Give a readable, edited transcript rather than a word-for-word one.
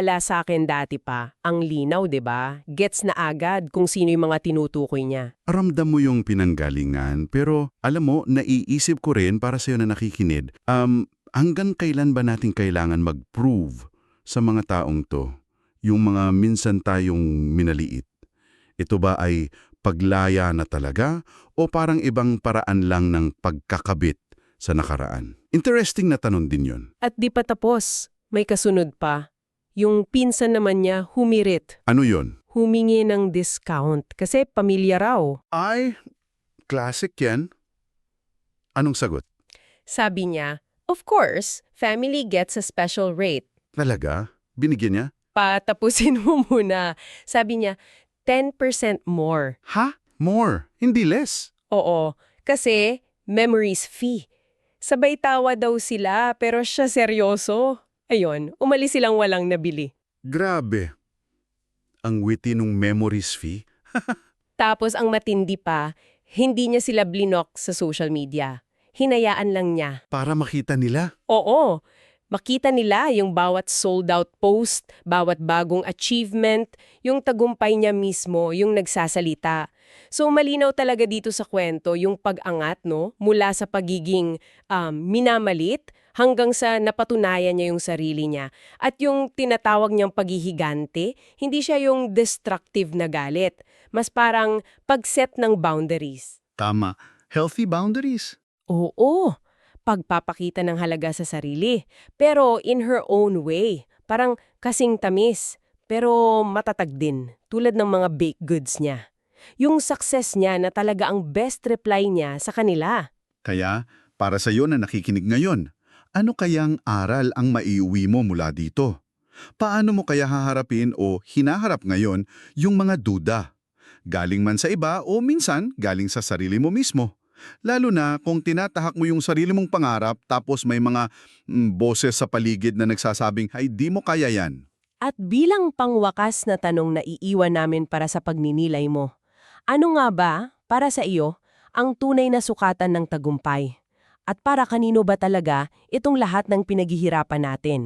Ala sa akin dati pa, ang linaw 'di ba? Gets na agad kung sino yung mga tinutukoy niya. Ramdam mo yung pinanggalingan, pero alam mo, naiisip ko rin para sa'yo na nakikinig, hanggang kailan ba natin kailangan mag-prove sa mga taong to? Yung mga minsan tayong minaliit. Ito ba ay paglaya na talaga o parang ibang paraan lang ng pagkakabit sa nakaraan? Interesting na tanong din yun. At di pa tapos, may kasunod pa. Yung pinsan naman niya humirit, Ano yun? humingi ng discount kasi pamilya raw. Ay, classic yan. Anong sagot? Sabi niya, of course, family gets a special rate. Talaga? Binigyan niya? Patapusin mo muna. Sabi niya, 10% more. Ha? More, hindi less. Oo, kasi memories fee. Sabay tawa daw sila pero siya seryoso. Ayun, umalis silang walang nabili. Grabe. Ang witty nung memories fee. Tapos ang matindi pa, hindi niya sila blinok sa social media. Hinayaan lang niya. Para makita nila. Oo, makita nila yung bawat sold-out post, bawat bagong achievement, yung tagumpay niya mismo, yung nagsasalita. So malinaw talaga dito sa kwento yung pag-angat no, mula sa pagiging minamalit hanggang sa napatunayan niya yung sarili niya. At yung tinatawag niyang paghihigante, hindi siya yung destructive na galit. Mas parang pag-set ng boundaries. Tama. Healthy boundaries. Oo, pagpapakita ng halaga sa sarili. Pero in her own way. Parang kasing tamis, pero matatag din. Tulad ng mga baked goods niya. Yung success niya na talaga ang best reply niya sa kanila. Kaya, para sa iyo na nakikinig ngayon, ano kayang aral ang maiuwi mo mula dito? Paano mo kaya haharapin o hinaharap ngayon yung mga duda? Galing man sa iba o minsan galing sa sarili mo mismo. Lalo na kung tinatahak mo yung sarili mong pangarap tapos may mga boses sa paligid na nagsasabing, ay di mo kaya yan. At bilang pangwakas na tanong na iiwan namin para sa pagninilay mo, ano nga ba, para sa iyo, ang tunay na sukatan ng tagumpay? At para kanino ba talaga itong lahat ng pinaghihirapan natin?